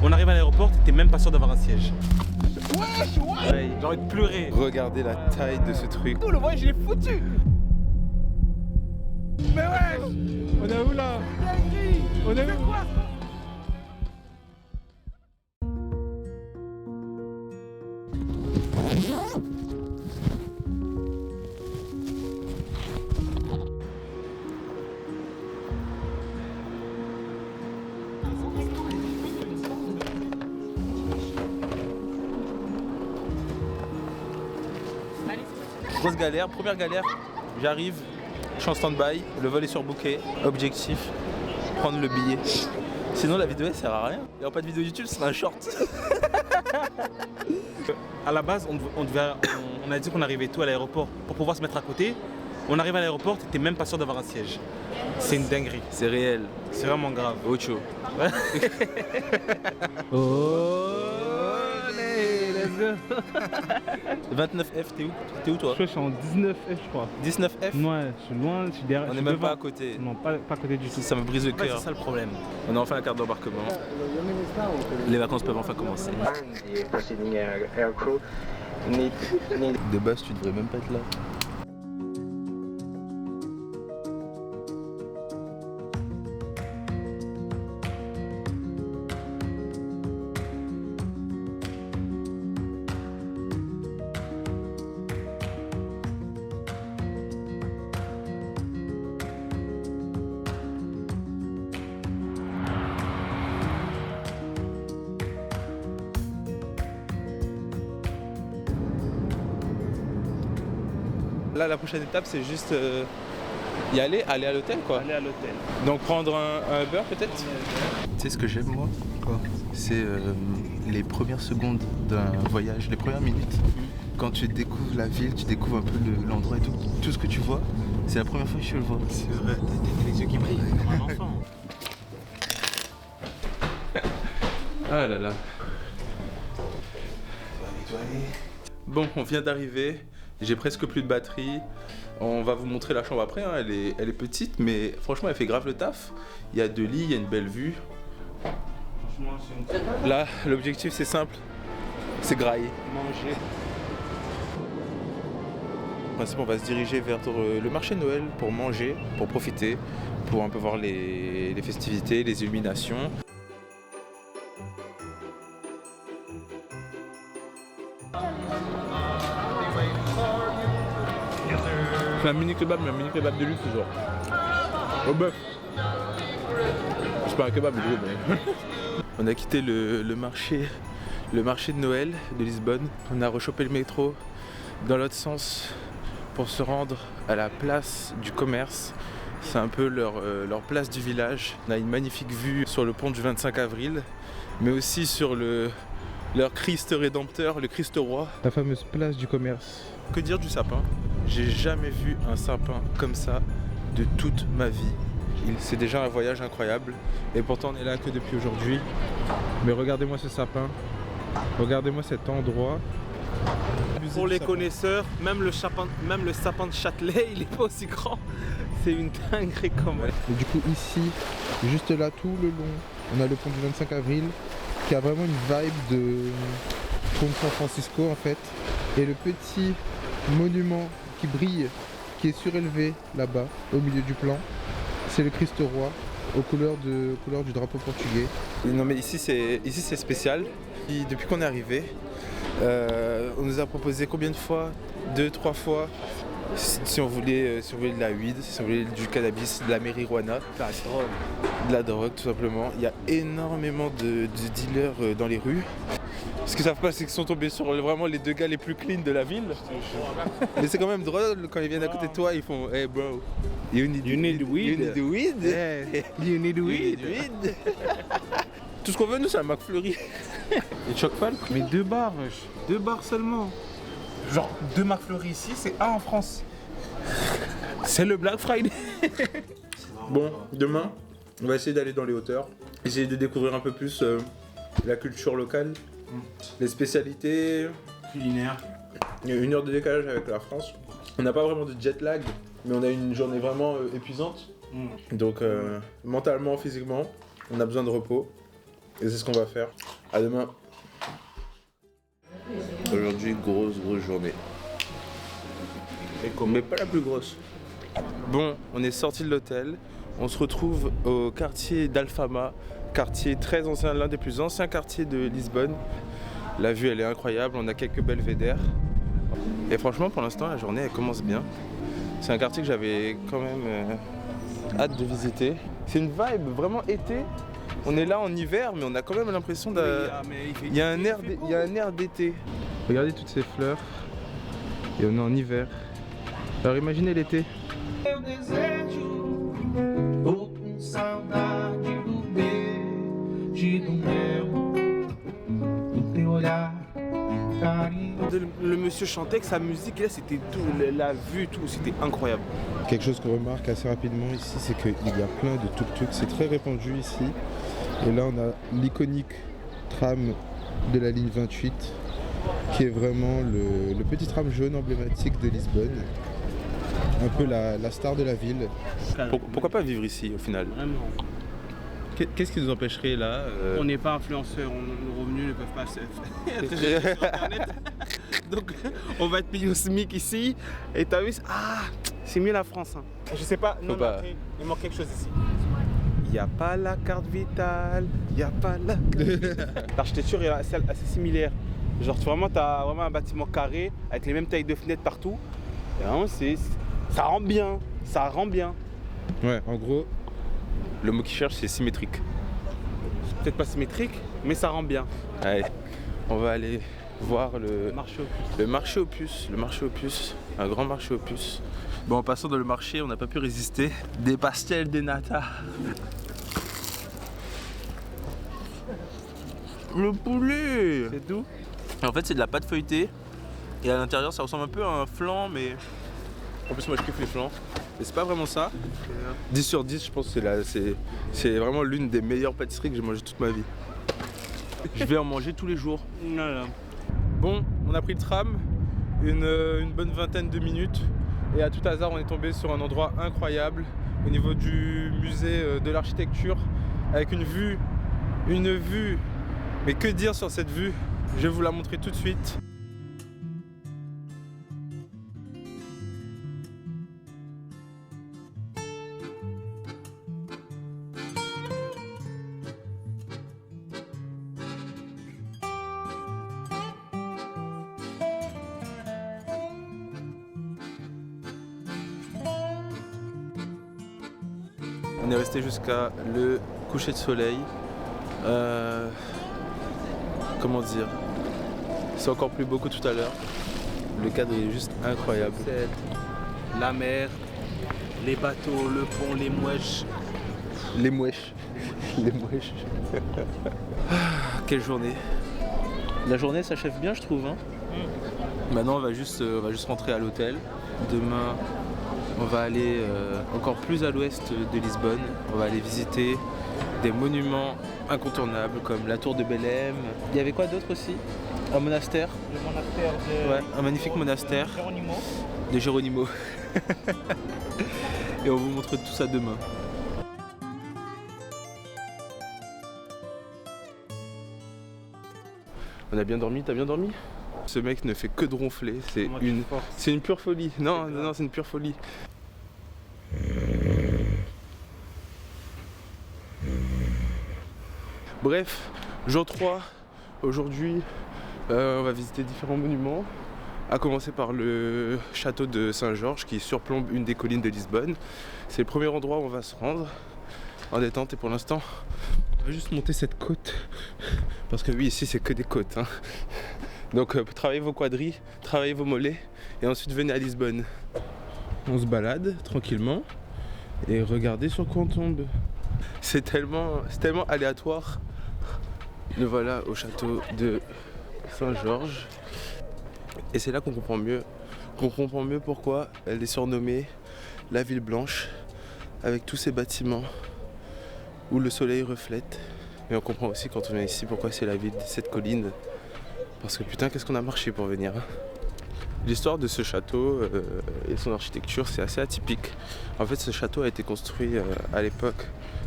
On arrive à l'aéroport, t'es même pas sûr d'avoir un siège. Wesh, Ouais, j'ai envie de pleurer. Regardez la taille de ce truc. le voyage il est foutu. Mais wesh, On est où là? On est où? quoi? Grosse galère, première galère. J'arrive, je suis en stand-by, le vol est surbooké. Objectif, prendre le billet. Sinon la vidéo elle sert à rien. Il n'y aura pas de vidéo YouTube, ce sera un short. À la base, on a dit qu'on arrivait tout à l'aéroport pour pouvoir se mettre à côté. On arrive à l'aéroport, t'es même pas sûr d'avoir un siège. C'est une dinguerie. C'est réel. C'est vraiment grave. Ocho. Oh, let's go. 29F, t'es où toi? Je suis en 19F, je crois. 19F? Ouais, je suis loin, je suis derrière. On je n'est suis même devant. pas à côté. Non, pas à côté du tout. Ça me brise le Ouais, cœur. c'est ça le problème. On a enfin la carte d'embarquement. Les vacances peuvent enfin commencer. The proceeding aircrew need De base, tu devrais même pas être là. Là, la prochaine étape, c'est juste y aller à l'hôtel quoi. Aller à l'hôtel. Donc prendre un Uber peut-être. Tu sais ce que j'aime moi? Quoi? C'est les premières secondes d'un voyage, les premières minutes. Quand tu découvres la ville, tu découvres un peu l'endroit et tout. Tout ce que tu vois, c'est la première fois que je le vois. C'est vrai. T'as les yeux qui brillent comme un enfant. Ah là là. Bon, on vient d'arriver. J'ai presque plus de batterie. On va vous montrer la chambre après. Hein. Elle est petite, mais franchement, elle fait grave le taf. Il y a 2 lits, il y a une belle vue. Franchement, c'est une... Là, l'objectif, c'est simple. C'est grailler. Manger. En principe, on va se diriger vers le marché de Noël pour manger, pour profiter, pour un peu voir les festivités, les illuminations. C'est un mini kebab, mais un mini kebab de luxe, genre. Au bœuf. C'est pas un kebab, mais gros, mais... On a quitté le marché de Noël de Lisbonne. On a rechopé le métro dans l'autre sens pour se rendre à la place du commerce. C'est un peu leur place du village. On a une magnifique vue sur le pont du 25 avril, mais aussi sur leur Christ rédempteur, le Christ roi. La fameuse place du commerce. Que dire du sapin? J'ai jamais vu un sapin comme ça de toute ma vie. C'est déjà un voyage incroyable et pourtant on est là que depuis aujourd'hui. Mais regardez-moi ce sapin, regardez-moi cet endroit. Pour les connaisseurs, même le sapin de Châtelet, il est pas aussi grand. C'est une dinguerie quand même. Et du coup ici, juste là tout le long, on a le pont du 25 avril qui a vraiment une vibe de pont de San Francisco en fait. Et le petit monument qui brille, qui est surélevé là-bas au milieu du plan, c'est le Christ roi aux couleurs du drapeau portugais. Non mais ici c'est spécial. Et depuis qu'on est arrivé, on nous a proposé combien de fois? 2-3 fois. Si on voulait de la weed, si on voulait du cannabis, de la marijuana, de la drogue tout simplement. Il y a énormément de dealers dans les rues. Ce qu'ils savent pas, c'est qu'ils sont tombés sur vraiment les 2 gars les plus clean de la ville. Mais c'est quand même drôle quand ils viennent à côté de toi, ils font hey bro, you need weed. You need weed. Yeah. You need weed. Tout ce qu'on veut nous c'est un McFlurry. Il te choque pas le prix? Mais 2 bars, wesh. 2 bars seulement. Genre 2 McFlurry ici, c'est 1 en France. C'est le Black Friday. Bon, demain, on va essayer d'aller dans les hauteurs, essayer de découvrir un peu plus la culture locale, les spécialités Culinaire. Il y a 1 heure de décalage avec la France. On n'a pas vraiment de jet lag, mais on a une journée vraiment épuisante. Donc mentalement, physiquement, on a besoin de repos. Et c'est ce qu'on va faire. À demain. Aujourd'hui, grosse journée. Mais pas la plus grosse. Bon, on est sorti de l'hôtel. On se retrouve au quartier d'Alfama, quartier très ancien, l'un des plus anciens quartiers de Lisbonne. La vue, elle est incroyable. On a quelques belvédères. Et franchement, pour l'instant, la journée, elle commence bien. C'est un quartier que j'avais quand même hâte de visiter. C'est une vibe vraiment été. On est là en hiver, mais on a quand même l'impression il y a un air d'été. Regardez toutes ces fleurs. Et on est en hiver. Alors imaginez l'été. Le monsieur chantait que sa musique, là c'était tout, la vue, tout, c'était incroyable. Quelque chose qu'on remarque assez rapidement ici, c'est qu'il y a plein de tuk-tuk, c'est très répandu ici. Et là on a l'iconique tram de la ligne 28, qui est vraiment le petit tram jaune emblématique de Lisbonne. Un peu la star de la ville. Pourquoi pas vivre ici au final? Vraiment. Qu'est-ce qui nous empêcherait là On n'est pas influenceurs, nos revenus ne peuvent pas se faire sur internet. Donc on va être payé au SMIC ici. Et t'as vu, c'est mieux la France. Hein. Je sais pas, non, pas. Après, il manque quelque chose ici. Il n'y a pas la carte vitale, il n'y a pas la carte vitale. L'architecture est assez similaire. Genre vraiment, t'as vraiment un bâtiment carré avec les mêmes tailles de fenêtres partout. Et vraiment, ça rend bien, ça rend bien. Ouais, en gros, le mot qu'il cherche c'est symétrique. C'est peut-être pas symétrique, mais ça rend bien. Allez, on va aller voir le Marché aux puces. Le marché aux puces, un grand marché aux puces. Bon, en passant dans le marché, on n'a pas pu résister. Des pastels de nata. Le poulet. C'est doux. Et en fait, c'est de la pâte feuilletée. Et à l'intérieur, ça ressemble un peu à un flan, mais en plus, moi je kiffe les flans. Et c'est pas vraiment ça. 10 sur 10, je pense que c'est vraiment l'une des meilleures pâtisseries que j'ai mangées toute ma vie. Je vais en manger tous les jours. Voilà. Bon, on a pris le tram, une bonne vingtaine de minutes. Et à tout hasard, on est tombé sur un endroit incroyable au niveau du musée de l'architecture, avec une vue. Mais que dire sur cette vue? Je vais vous la montrer tout de suite. On est resté jusqu'à le coucher de soleil. Comment dire? C'est encore plus beau que tout à l'heure. Le cadre est juste incroyable. La mer, les bateaux, le pont, les moueches. Les moueches. Les moueches. Quelle journée. La journée s'achève bien, je trouve. Hein. Maintenant, on va juste rentrer à l'hôtel. Demain, on va aller encore plus à l'ouest de Lisbonne. On va aller visiter des monuments incontournables comme la tour de Belém. Il y avait quoi d'autre aussi? Un monastère. Le monastère de... Ouais, un magnifique monastère. Geronimo. De Geronimo. Et on vous montre tout ça demain. On a bien dormi, t'as bien dormi? Ce mec ne fait que de ronfler, c'est une pure folie. Non, c'est une pure folie. Bref, jour 3, aujourd'hui, on va visiter différents monuments, à commencer par le château de Saint-Georges qui surplombe une des collines de Lisbonne. C'est le premier endroit où on va se rendre en détente et pour l'instant, on va juste monter cette côte parce que oui, ici c'est que des côtes. Hein. Donc travaillez vos quadris, travaillez vos mollets et ensuite venez à Lisbonne. On se balade tranquillement et regardez sur quoi on tombe. C'est tellement aléatoire. Le voilà au château de Saint-Georges. Et c'est là qu'on comprend mieux pourquoi elle est surnommée la ville blanche, avec tous ces bâtiments où le soleil reflète. Et on comprend aussi quand on vient ici pourquoi c'est la ville de cette colline. Parce que putain, qu'est-ce qu'on a marché pour venir. L'histoire de ce château et son architecture, c'est assez atypique. En fait, ce château a été construit à l'époque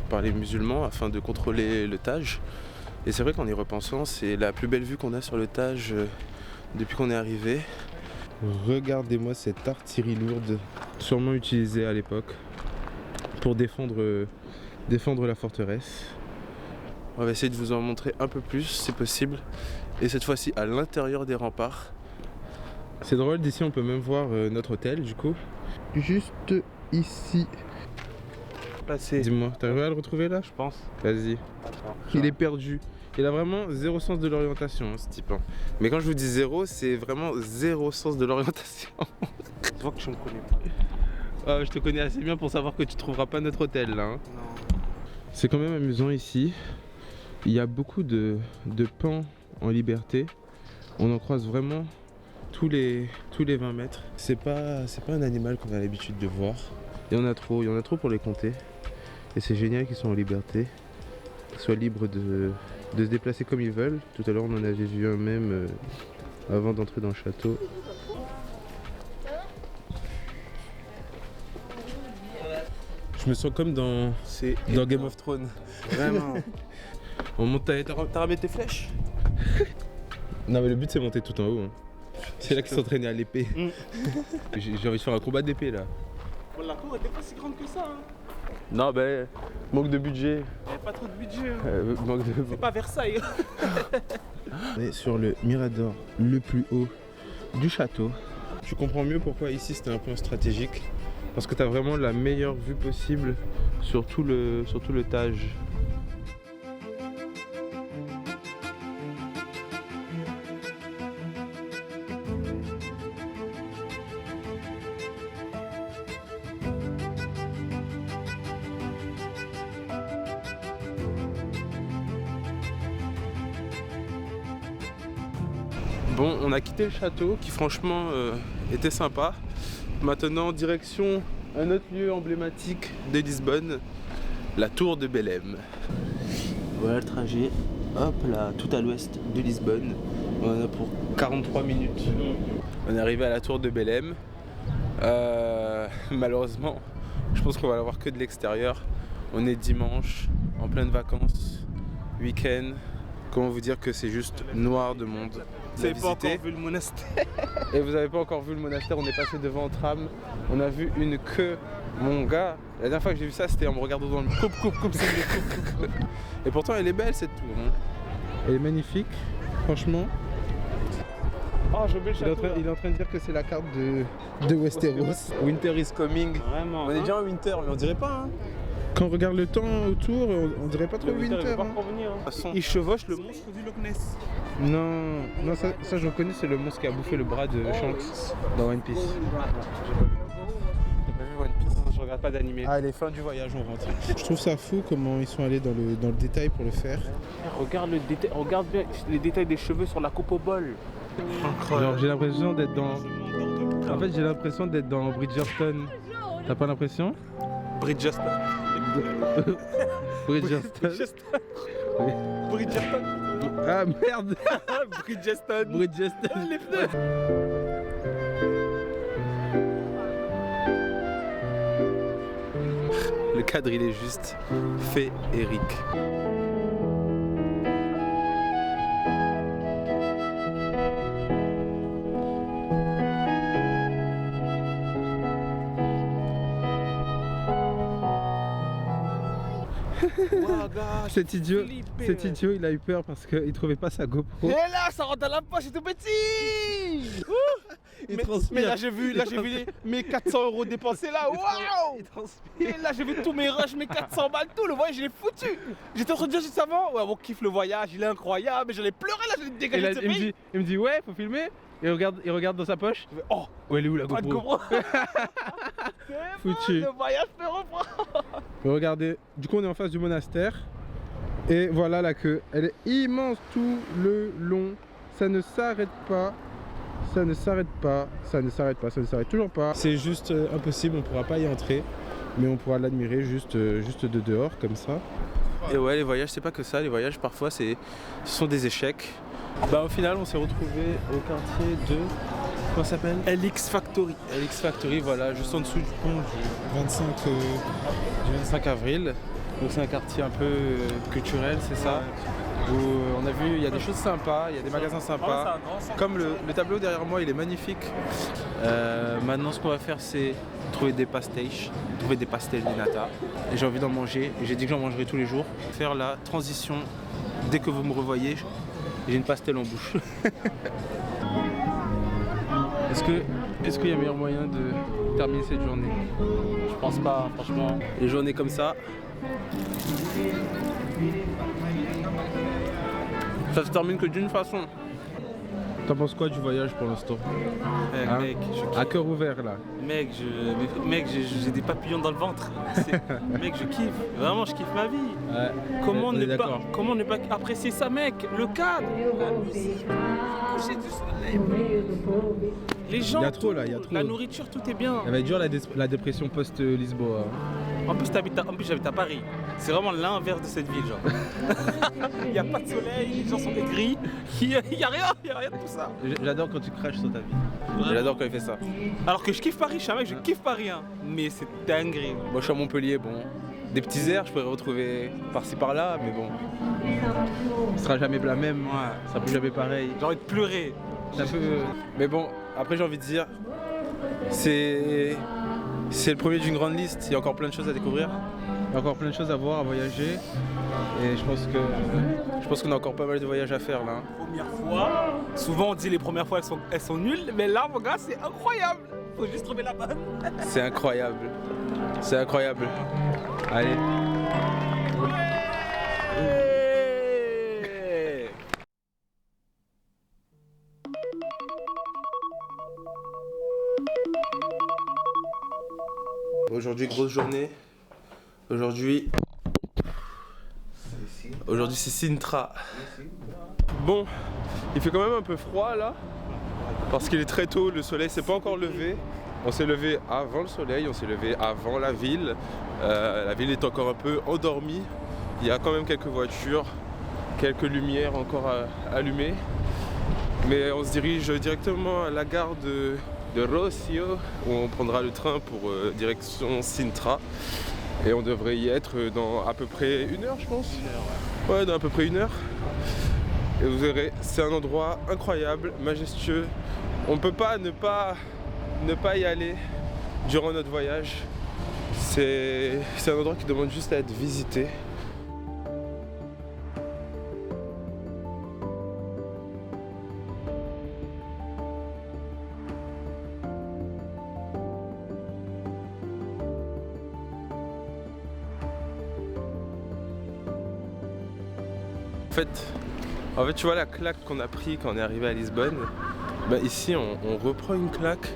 par les musulmans afin de contrôler le Taj. Et c'est vrai qu'en y repensant, c'est la plus belle vue qu'on a sur le Tage depuis qu'on est arrivé. Regardez-moi cette artillerie lourde, sûrement utilisée à l'époque pour défendre la forteresse. On va essayer de vous en montrer un peu plus, si possible. Et cette fois-ci à l'intérieur des remparts. C'est drôle, d'ici on peut même voir notre hôtel du coup. Juste ici. Dis-moi, t'arrives à le retrouver là? Je pense. Vas-y. Il est perdu. Il a vraiment zéro sens de l'orientation, ce type. Mais quand je vous dis zéro, c'est vraiment zéro sens de l'orientation. Tu vois que je me connais pas. Ah, je te connais assez bien pour savoir que tu trouveras pas notre hôtel là. Non. C'est quand même amusant ici. Il y a beaucoup de paons en liberté. On en croise vraiment tous les 20 mètres. C'est pas un animal qu'on a l'habitude de voir. Il y en a trop pour les compter. Et c'est génial qu'ils soient en liberté, qu'ils soient libres de se déplacer comme ils veulent. Tout à l'heure on en avait vu un même avant d'entrer dans le château. Je me sens comme dans Game of Thrones. Vraiment. On monte T'as ramené tes flèches? Non mais le but c'est monter tout en haut. C'est là qu'ils s'entraînaient à l'épée. J'ai envie de faire un combat d'épée là. Bon, la cour était pas si grande que ça. Hein. Non ben, manque de budget. Il n'y avait pas trop de budget. Hein. C'est pas Versailles. On est sur le mirador le plus haut du château. Tu comprends mieux pourquoi ici c'était un point stratégique. Parce que tu as vraiment la meilleure vue possible sur tout le Tage. Bon, on a quitté le château qui franchement était sympa. Maintenant, direction un autre lieu emblématique de Lisbonne, la tour de Belém. Voilà le trajet, hop là, tout à l'ouest de Lisbonne. On en a pour 43 minutes. On est arrivé à la tour de Belém. Malheureusement, je pense qu'on va la voir que de l'extérieur. On est dimanche, en pleine vacances, week-end. Comment vous dire que c'est juste noir de monde. Vous n'avez pas encore vu le monastère. Et vous n'avez pas encore vu le monastère, on est passé devant en tram. On a vu une queue. Mon gars, la dernière fois que j'ai vu ça, c'était en me regardant dans le coupe, c'est une coupe. Et pourtant, elle est belle cette tour. Hein. Elle est magnifique, franchement. Oh, je veux le château. Il est en train de dire que c'est la carte de Westeros. Winter is coming. Vraiment. On est déjà en winter, mais on dirait pas. Hein. Quand on regarde le temps autour, on dirait pas trop winter. Pas Hein. revenir, hein. Il chevauche le monstre du Loch Ness. Non, ça je reconnais, c'est le monstre qui a bouffé le bras de Shanks dans One Piece. J'ai pas vu One Piece, je regarde pas d'animé. Allez, fin du voyage, on rentre. Je trouve ça fou comment ils sont allés dans le détail pour le faire. Regarde bien les détails des cheveux sur la coupe au bol. Genre j'ai l'impression d'être dans... En fait j'ai l'impression d'être dans Bridgerton. T'as pas l'impression? Bridgerton. Bridgerton. Oui. Bridgerton. Ah merde. Bridgerton. Les fenêtres. Le cadre il est juste féerique. Cet idiot, il a eu peur parce qu'il trouvait pas sa GoPro. Et là, ça rentre dans la poche, c'est tout petit. Mais là, j'ai vu mes 400 € dépensés là. Waouh. Et là, j'ai vu tous mes rushs, mes 400 balles, tout. Le voyage, je l'ai foutu. J'étais en train de dire juste avant, ouais, on kiffe le voyage, il est incroyable. Mais j'allais pleurer là, j'allais dégager de ce pays. Il me dit, ouais, faut filmer. Et il regarde dans sa poche. Oh, où elle est où la pas de GoPro? Foutu. Le voyage se reprend. Regardez, du coup on est en face du monastère. Et voilà la queue. Elle est immense tout le long. Ça ne s'arrête pas. Ça ne s'arrête pas. Ça ne s'arrête pas. Ça ne s'arrête toujours pas. C'est juste impossible, on pourra pas y entrer. Mais on pourra l'admirer juste de dehors comme ça. Et ouais, les voyages c'est pas que ça. Les voyages parfois ce sont des échecs. Bah au final on s'est retrouvé au quartier de... Comment ça s'appelle? LX Factory. LX Factory, voilà, juste en dessous du pont du 25 avril. Donc c'est un quartier un peu culturel, c'est ça? où on a vu, il y a des choses sympas, il y a des magasins sympas. Comme le tableau derrière moi, il est magnifique. Maintenant, ce qu'on va faire, c'est trouver des pastels de nata. Et j'ai envie d'en manger, et j'ai dit que j'en mangerai tous les jours. Faire la transition, dès que vous me revoyez, j'ai une pastèle en bouche. Est-ce qu'il y a meilleur moyen de terminer cette journée? Je pense pas, franchement. Les journées comme ça, ça se termine que d'une façon. T'en penses quoi du voyage pour l'instant? Hein? Mec, à cœur ouvert là. Mec, j'ai des papillons dans le ventre. Mec, je kiffe. Vraiment, je kiffe ma vie. Ouais. Comment ne pas apprécier ça, mec? Le cadre. Coucher du soleil. Les gens, Il y a trop là, il y a trop. la nourriture, tout est bien. Elle va être dure la dépression post-Lisboa. En plus, j'habite à Paris. C'est vraiment l'inverse de cette ville, genre. Il n'y a pas de soleil, les gens sont aigris. Il n'y a rien de tout ça. J'adore quand tu craches sur ta vie. J'adore quand il fait ça. Alors que je kiffe Paris, je suis un mec, je kiffe Paris, hein. Mais c'est dinguerie. Moi je suis à Montpellier, bon. Des petits airs, je pourrais retrouver par-ci par-là, mais bon. Ce sera jamais la même, Ouais. ce sera plus jamais pareil. J'ai envie de pleurer. C'est un peu... Mais bon, après j'ai envie de dire, c'est le premier d'une grande liste, il y a encore plein de choses à découvrir. Il y a encore plein de choses à voir, à voyager. Et je pense qu'on a encore pas mal de voyages à faire là. Première fois, souvent on dit les premières fois elles sont nulles, mais là mon gars c'est incroyable. Faut juste trouver la bonne. C'est incroyable. C'est incroyable. Allez. Aujourd'hui, grosse journée. Aujourd'hui, c'est Sintra. Bon, il fait quand même un peu froid là. Parce qu'il est très tôt, le soleil s'est pas encore levé. On s'est levé avant le soleil, on s'est levé avant la ville. La ville est encore un peu endormie. Il y a quand même quelques voitures, quelques lumières encore allumées. Mais on se dirige directement à la gare de Rossio, où on prendra le train pour direction Sintra. Et on devrait y être dans à peu près 1 heure, je pense. Ouais, dans à peu près 1 heure. Et vous verrez, c'est un endroit incroyable, majestueux. On ne peut pas ne pas y aller durant notre voyage. C'est un endroit qui demande juste à être visité. En fait, tu vois la claque qu'on a pris quand on est arrivé à Lisbonne. Bah ici, on reprend une claque.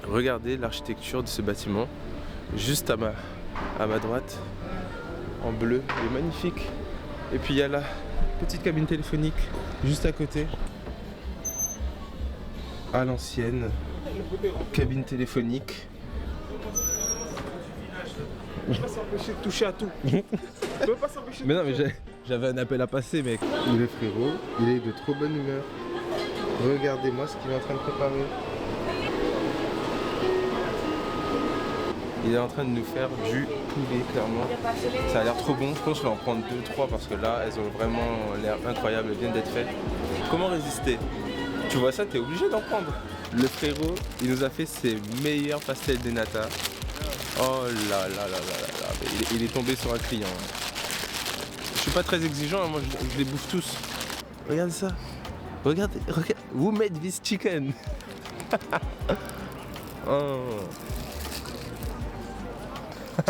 Regardez l'architecture de ce bâtiment, juste à ma droite, en bleu, il est magnifique. Et puis il y a la petite cabine téléphonique juste à côté, à l'ancienne cabine téléphonique. On peut pas s'empêcher de toucher à tout. On peut pas s'empêcher de Mais non, mais j'avais un appel à passer, mec. Le frérot, il est de trop bonne humeur. Regardez-moi ce qu'il est en train de préparer. Il est en train de nous faire du poulet, clairement. Ça a l'air trop bon. Je pense que je vais en prendre 2-3 parce que là, elles ont vraiment l'air incroyables, elles viennent d'être faites. Comment résister? Tu vois ça, t'es obligé d'en prendre. Le frérot, il nous a fait ses meilleurs pastels de nata. Oh là là là là là là. Il est tombé sur un client. Je suis pas très exigeant, moi je les bouffe tous. Regarde ça. Regardez. Who made this chicken? Oh.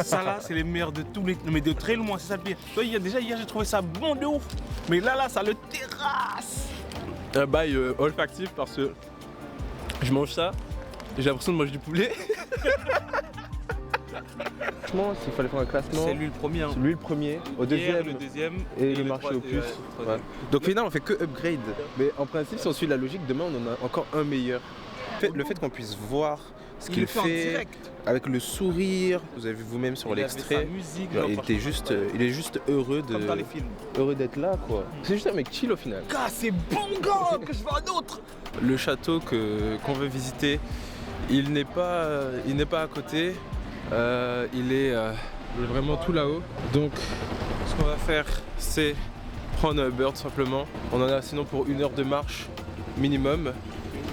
Ça là, c'est les meilleurs de tous les. Mais de très loin, c'est ça le pire. Toi, déjà hier, j'ai trouvé ça bon de ouf. Mais là, ça le terrasse. Un bail olfactif parce que je mange ça et j'ai l'impression de manger du poulet. Franchement, s'il fallait faire un classement, C'est lui le premier. Hein. c'est lui le premier, au Hier, deuxième, le deuxième et le marché au plus. troisième. Ouais. Donc finalement on fait que upgrade. Mais en principe si on suit la logique, demain on en a encore un meilleur. Le fait qu'on puisse voir ce Il qu'il le fait en fait direct. avec le sourire, vous avez vu vous-même sur Il avait sa l'extrait, musique, genre, genre, il est juste heureux comme dans les films. d'être là quoi. C'est juste un mec chill au final. Gars, c'est bon gars que je veux un autre. Le château qu'on veut visiter, il n'est pas à côté, Il est vraiment tout là-haut. Donc ce qu'on va faire, c'est prendre un Uber tout simplement. On en a sinon pour 1 heure de marche minimum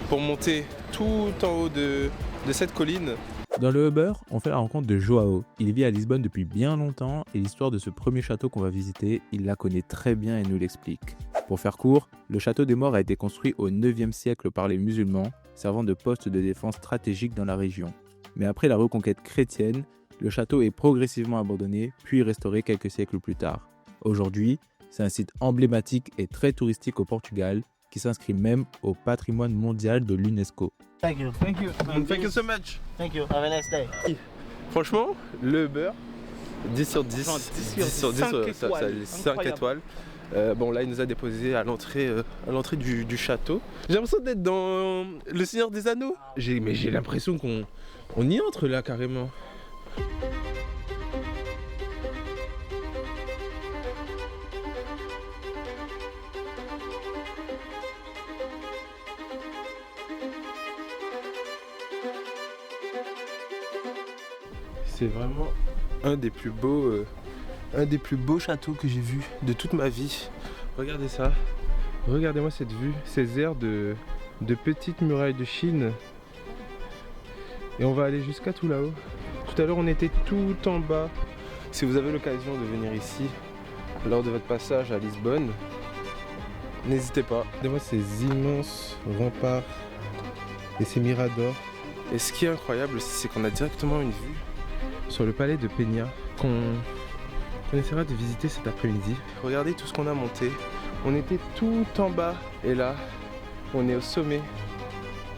pour monter tout en haut de cette colline. Dans le Uber, on fait la rencontre de Joao. Il vit à Lisbonne depuis bien longtemps et l'histoire de ce premier château qu'on va visiter, il la connaît très bien et nous l'explique. Pour faire court, le château des Morts a été construit au 9e siècle par les musulmans, servant de poste de défense stratégique dans la région. Mais après la reconquête chrétienne, le château est progressivement abandonné, puis restauré quelques siècles plus tard. Aujourd'hui, c'est un site emblématique et très touristique au Portugal, qui s'inscrit même au patrimoine mondial de l'UNESCO. Thank you. Thank you. Thank you so much. Thank you. Have a nice day. Franchement, le Uber, 10 sur 10. Genre 10 sur 10, 5 5 étoiles. 5 étoiles. Bon là il nous a déposé à l'entrée du château. J'ai l'impression d'être dans le Seigneur des Anneaux. Mais j'ai l'impression qu'on y entre là carrément. C'est vraiment un des plus beaux châteaux que j'ai vu de toute ma vie. Regardez ça. Regardez-moi cette vue, ces aires de petites murailles de Chine. Et on va aller jusqu'à tout là-haut. Tout à l'heure on était tout en bas. Si vous avez l'occasion de venir ici lors de votre passage à Lisbonne, n'hésitez pas. Regardez-moi ces immenses remparts et ces miradors. Et ce qui est incroyable aussi, c'est qu'on a directement une vue sur le palais de Peña qu'on essaiera de visiter cet après-midi. Regardez tout ce qu'on a monté. On était tout en bas et là, on est au sommet.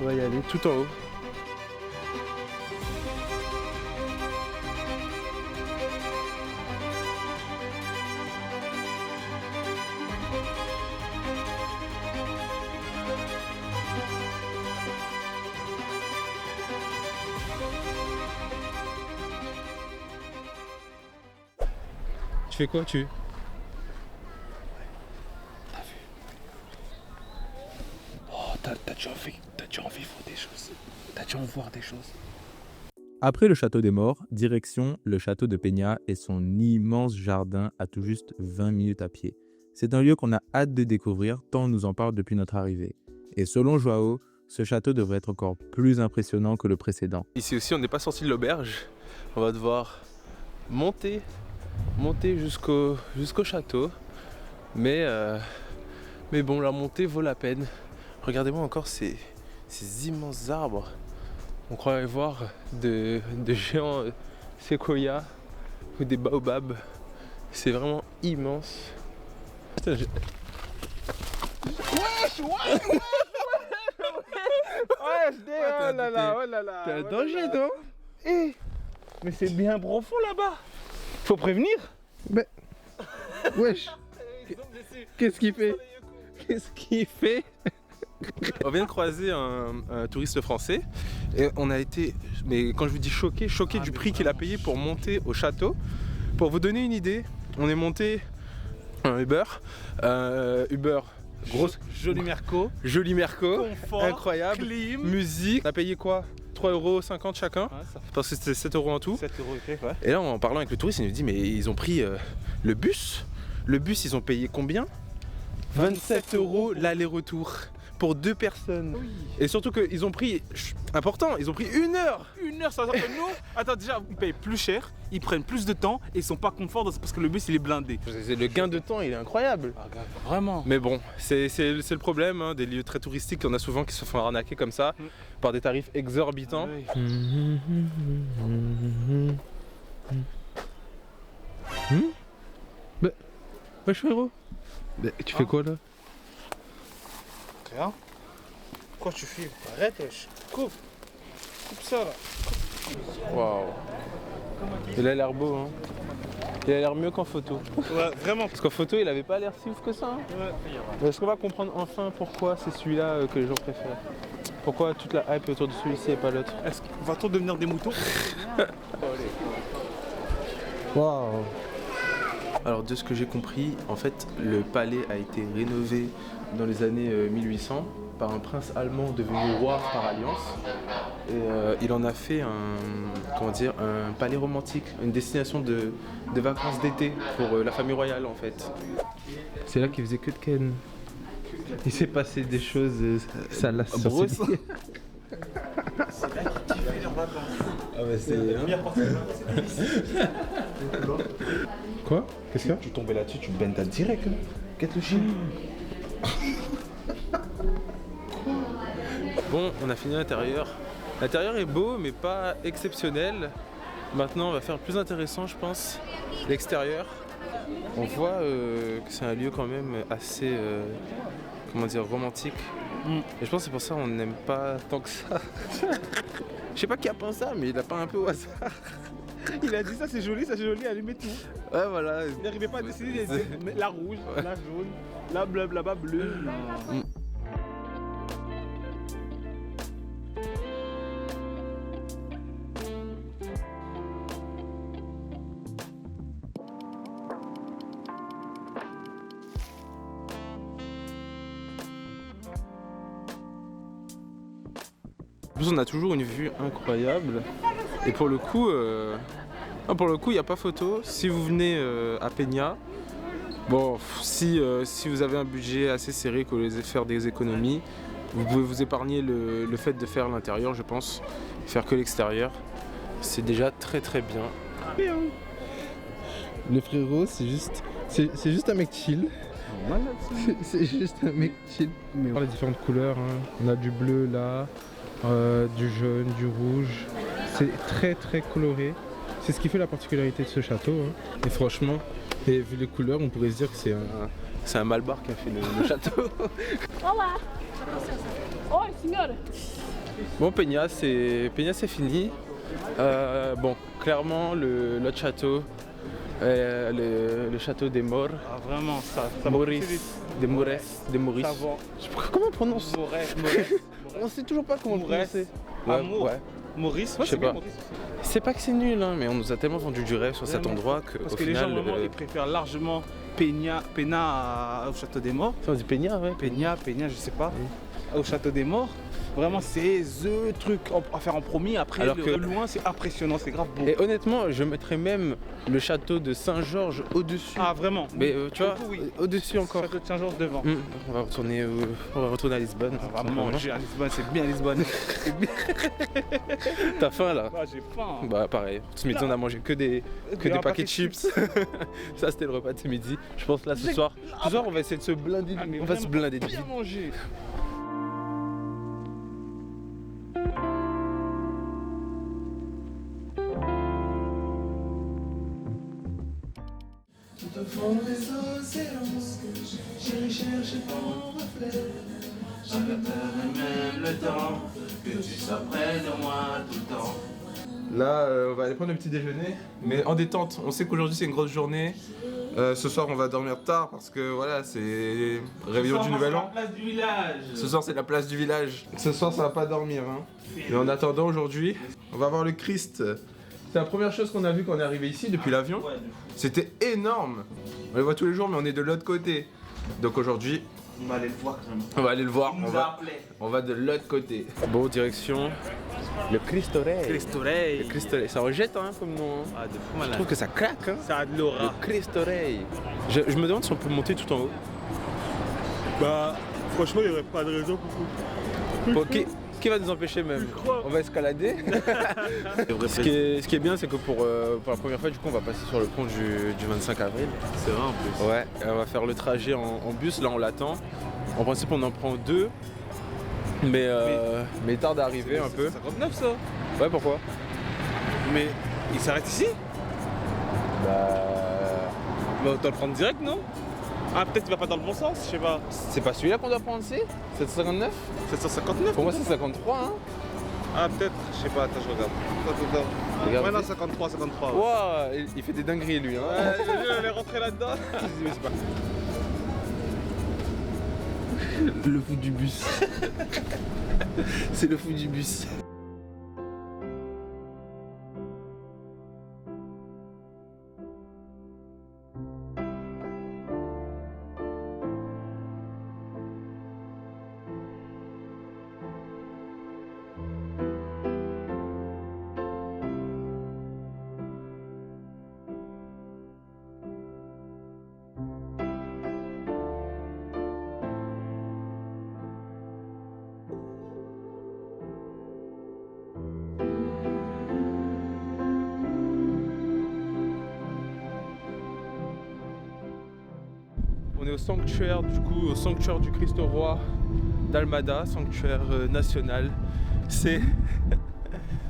On va y aller tout en haut. Tu fais quoi tu? T'as déjà envie de voir des choses. T'as déjà envie de voir des choses. Après le château des Morts, direction le château de Peña et son immense jardin à tout juste 20 minutes à pied. C'est un lieu qu'on a hâte de découvrir tant on nous en parle depuis notre arrivée. Et selon Joao, ce château devrait être encore plus impressionnant que le précédent. Ici aussi on n'est pas sorti de l'auberge. On va devoir monter jusqu'au château. Mais bon, la montée vaut la peine. Regardez-moi encore ces immenses arbres. On croirait voir de géants séquoias ou des baobabs. C'est vraiment immense. Putain, Wesh, wesh. Oh là là, oh là là. T'es un danger, non? Mais c'est bien profond là-bas. Faut prévenir. Mais... Wesh. Qu'est-ce qu'il fait? Qu'est-ce qu'il fait? On vient de croiser un touriste français et on a été, mais quand je vous dis choqué du prix qu'il a payé pour monter au château. Pour vous donner une idée, on est monté un Uber, grosse, Joli Merco. joli Merco, Confort, incroyable, clim. musique. On a payé quoi? 3,50 € chacun, Ouais, ça fait parce que c'était 7 € en tout. 7 euros, ok, ouais. Et là en parlant avec le touriste, il nous dit mais ils ont pris le bus. Le bus ils ont payé combien? 27 € l'aller-retour pour 2 personnes. Oui. Et surtout qu'ils ont pris, important, ils ont pris 1 heure. 1 heure, ça veut dire que nous, attends, déjà, ils payent plus cher, ils prennent plus de temps et ils sont pas conforts parce que le bus il est blindé. Le gain de temps il est incroyable. Ah, gars, vraiment. Mais bon, c'est le problème hein, des lieux très touristiques. Il y en a souvent qui se font arnaquer comme ça par des tarifs exorbitants. Ah, oui. Wesh frérot, tu fais quoi là? Rien. Pourquoi tu filmes? Arrête, wesh. Coupe ça là. Waouh. Il a l'air beau hein. Il a l'air mieux qu'en photo. Ouais, vraiment. Parce qu'en photo il avait pas l'air si ouf que ça. Hein. Ouais. Est-ce qu'on va comprendre enfin pourquoi c'est celui-là que les gens préfèrent? Pourquoi toute la hype autour de celui-ci et pas l'autre? Est-ce qu'on va-t-on devenir des moutons? Waouh. Alors de ce que j'ai compris, en fait le palais a été rénové dans les années 1800 par un prince allemand devenu roi par alliance. Et il en a fait un palais romantique, une destination de vacances d'été pour la famille royale en fait. C'est là qu'il faisait que de Ken. Il s'est passé des choses salaces sur Brosse. Ah bah c'est... Quoi? Qu'est-ce qu'il y a? Tu tombais là-dessus, tu bends direct. Qu'est-ce le chien? Bon, on a fini l'intérieur. L'intérieur est beau mais pas exceptionnel. Maintenant on va faire plus intéressant je pense, l'extérieur. On voit que c'est un lieu quand même assez romantique. Et je pense que c'est pour ça qu'on n'aime pas tant que ça. Je sais pas qui a pensé ça, mais il a pas un peu au hasard. Il a dit ça, c'est joli, elle aimait tout. Ouais voilà. Il n'arrivait pas à décider, il a dit la rouge, la jaune, la bleue, là-bas bleue. En plus on a toujours une vue incroyable. Et pour le coup, il n'y a pas photo. Si vous venez à Peña, bon, si vous avez un budget assez serré que vous voulez faire des économies, vous pouvez vous épargner le fait de faire l'intérieur, je pense. Faire que l'extérieur, c'est déjà très très bien. Le frérot, c'est juste un mec chill. C'est juste un mec chill. Mais on voit les différentes couleurs, hein. On a du bleu là, du jaune, du rouge. C'est très très coloré. C'est ce qui fait la particularité de ce château. Hein. Et franchement, et vu les couleurs, on pourrait se dire que c'est un Malbar qui a fait le château. Olá! Oi, senhora! Bon, Peña, c'est fini. Bon, clairement, l'autre château, le château des Morts. Ah vraiment, ça Maurice, des Maurice. Ça va. Comment on prononce? Maurice. On sait toujours pas comment le prononcer. Amour. Ouais. Maurice, Je sais c'est bien pas. Maurice. C'est pas que c'est nul, hein, mais on nous a tellement vendu du rêve sur cet Vraiment. endroit que Parce au que final, les gens, vraiment, ils préfèrent largement Peña au Château des Morts. Ça, on dit Peña, ouais. Peña, je sais pas. Au Château des Morts. Vraiment, c'est THE truc à faire en premier. Après, Alors de que- loin, c'est impressionnant, c'est grave beau. Et honnêtement, je mettrais même le château de Saint-Georges au-dessus. Ah, vraiment? Mais tu vois, Du coup, oui. au-dessus encore. Château de Saint-Georges devant. On va retourner à Lisbonne. Ah, vraiment, j'ai à Lisbonne, c'est bien Lisbonne. C'est bien. T'as faim là? Ah, j'ai faim. Bah pareil. Ce midi on a mangé que des un paquets de chips. Ça c'était le repas de ce midi. Je pense là ce soir on va essayer de se blinder. Ah, mais On va se vraiment blinder de bien vide. manger. Là on va aller prendre le petit déjeuner. Mais en détente, on sait qu'aujourd'hui c'est une grosse journée. Ce soir on va dormir tard parce que voilà c'est réveillon du nouvel an. Place du village. Ce soir c'est la place du village. Ce soir ça va pas dormir hein. Mais en attendant aujourd'hui, on va voir le Christ. C'est la première chose qu'on a vu quand on est arrivé ici depuis l'avion. C'était énorme. On le voit tous les jours mais on est de l'autre côté. Donc aujourd'hui, On va aller le voir quand même. on va aller le voir. Il nous a appelé. On va de l'autre côté. Bon, direction le Cristo Rey. Cristo Rey. Le Cristo Rey. Ça rejette hein, comme nom. Hein. Ah, de fou Je malade. trouve que ça claque. Hein. Ça a de l'aura. Le Cristo Rey. Je me demande si on peut monter tout en haut. Bah, franchement, il n'y aurait pas de raison pour Bon, qui va nous empêcher même? On va escalader. ce qui est bien, c'est que pour la première fois, du coup, on va passer sur le pont du 25 avril. C'est vrai en plus. Ouais, et on va faire le trajet en bus. Là, on l'attend. En principe, on en prend deux. Mais il tarde à arriver un peu. 59 ça. Ouais, pourquoi? Mais il s'arrête ici? Bah. On doit le prendre direct, non? Ah, peut-être qu'il va pas dans le bon sens, je sais pas. C'est pas celui-là qu'on doit prendre, c'est 759? 759? Pour moi, c'est 53, hein? Ah, peut-être, je sais pas, attends, je regarde. Regarde. Ouais, non, 53, 53. Ouais. Wouah, il fait des dingueries, lui, hein? On est rentré là-dedans. Je dis, mais c'est pas. Le fou du bus. C'est le fou du bus. On est au sanctuaire au sanctuaire du Christ Roi d'Almada, sanctuaire national. C'est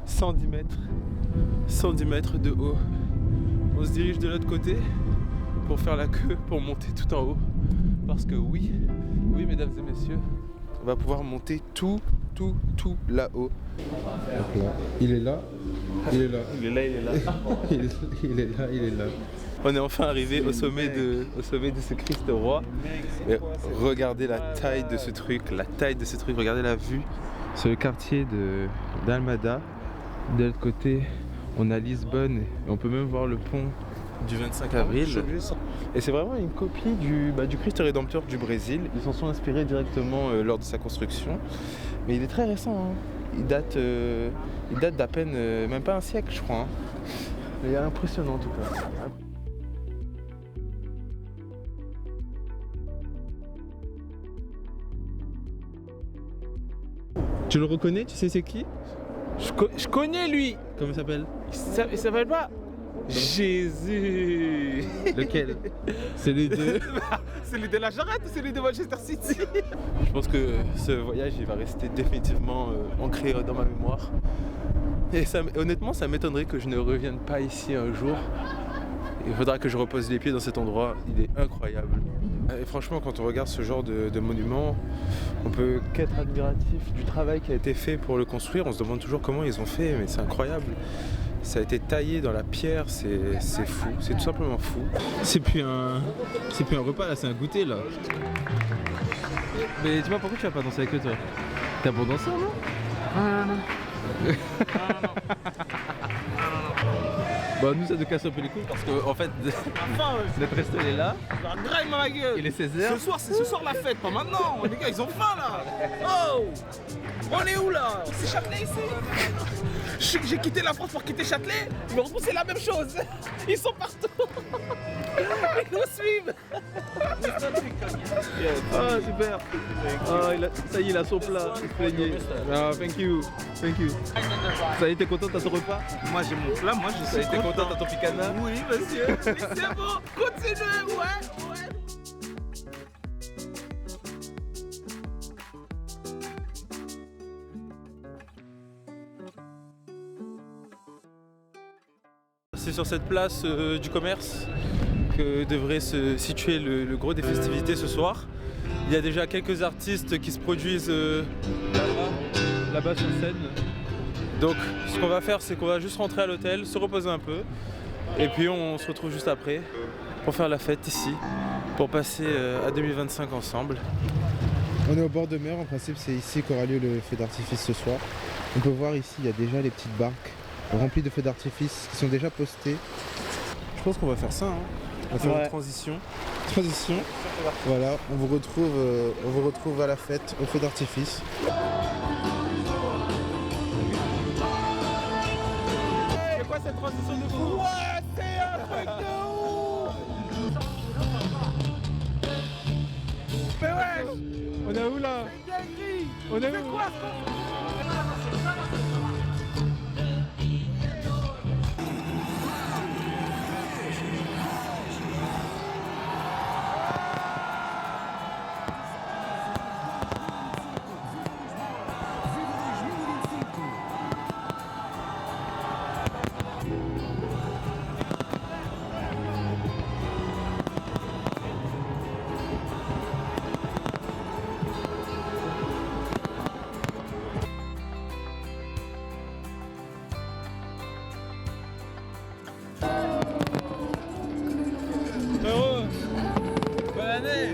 110 mètres de haut. On se dirige de l'autre côté pour faire la queue, pour monter tout en haut. Parce que oui, mesdames et messieurs, on va pouvoir monter tout là-haut. Donc là, il est là. Il est là. Il est là. On est enfin arrivé au sommet de ce Christ Roi. Et regardez la taille de ce truc, regardez la vue. C'est le quartier d'Almada. De l'autre côté, on a Lisbonne et on peut même voir le pont du 25 avril. Et c'est vraiment une copie du Christ Rédempteur du Brésil. Ils s'en sont inspirés directement lors de sa construction. Mais il est très récent, hein. Il date d'à peine, même pas un siècle je crois. Hein. Mais il est impressionnant en tout cas. Tu le reconnais? Tu sais c'est qui? Je connais lui. Comment il s'appelle? Il s'appelle pas Jésus. Lequel? C'est les deux. C'est lui de la Jarrette ou c'est lui de Manchester City? Je pense que ce voyage il va rester définitivement ancré dans ma mémoire. Et honnêtement ça m'étonnerait que je ne revienne pas ici un jour. Il faudra que je repose les pieds dans cet endroit, il est incroyable. Et franchement quand on regarde ce genre de monument, on peut qu'être admiratif du travail qui a été fait pour le construire. On se demande toujours comment ils ont fait, mais c'est incroyable. Ça a été taillé dans la pierre, c'est fou, c'est tout simplement fou. C'est plus un repas là, c'est un goûter là. Mais dis-moi pourquoi tu vas pas danser avec eux toi? T'as pour danser non? Bah nous ça nous casse un peu les couilles parce que en fait notre resto il est là. Graille ma gueule. Il est 16h. C'est ce soir la fête, pas maintenant. Les gars ils ont faim là. Oh, on est où là? C'est Châtelet ici. J'ai quitté la France pour quitter Châtelet. Mais on trouve c'est la même chose. Ils sont partout. Ils nous suivent. Ah super. Ah ça y est il a son plat. Ah thank you. Ça y est t'es content t'as ton repas? Moi j'ai mon plat, moi je Ça y est t'es content t'as ton picana? Oui monsieur. C'est bon, continuez, ouais. C'est sur cette place du commerce que devrait se situer le gros des festivités ce soir. Il y a déjà quelques artistes qui se produisent là-bas sur scène. Donc ce qu'on va faire c'est qu'on va juste rentrer à l'hôtel, se reposer un peu et puis on se retrouve juste après pour faire la fête ici, pour passer à 2025 ensemble. On est au bord de mer, en principe c'est ici qu'aura lieu le feu d'artifice ce soir. On peut voir ici, il y a déjà les petites barques remplies de feux d'artifice qui sont déjà postés. Je pense qu'on va faire ça, hein. On va faire une transition. Voilà, on vous retrouve à la fête, au feu d'artifice. C'est quoi cette transition de fou? Ouais, c'est un truc de ouf. Mais ouais. On est où là? On est où? Quoi?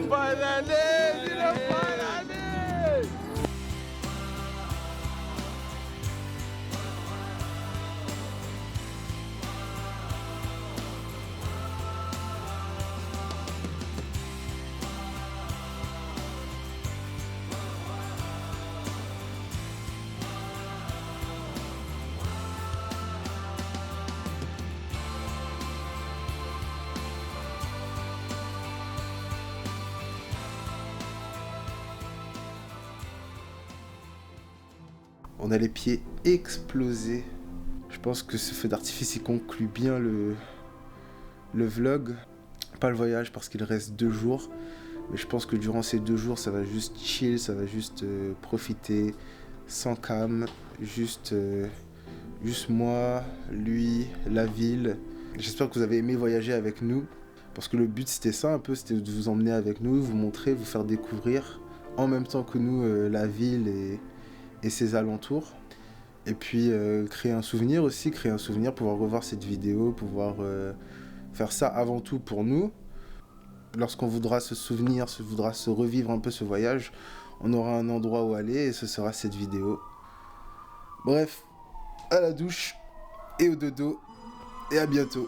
Bonne année, dis-le, bonne année. On a les pieds explosés. Je pense que ce feu d'artifice il conclut bien le vlog. Pas le voyage parce qu'il reste 2 jours. Mais je pense que durant ces 2 jours, ça va juste chill, ça va juste profiter, sans cam, juste moi, lui, la ville. J'espère que vous avez aimé voyager avec nous, parce que le but c'était ça un peu, c'était de vous emmener avec nous, vous montrer, vous faire découvrir en même temps que nous la ville et ses alentours. Et puis créer un souvenir aussi, pouvoir revoir cette vidéo, pouvoir faire ça avant tout pour nous. Lorsqu'on voudra se souvenir, voudra se revivre un peu ce voyage, on aura un endroit où aller et ce sera cette vidéo. Bref, à la douche et au dodo et à bientôt.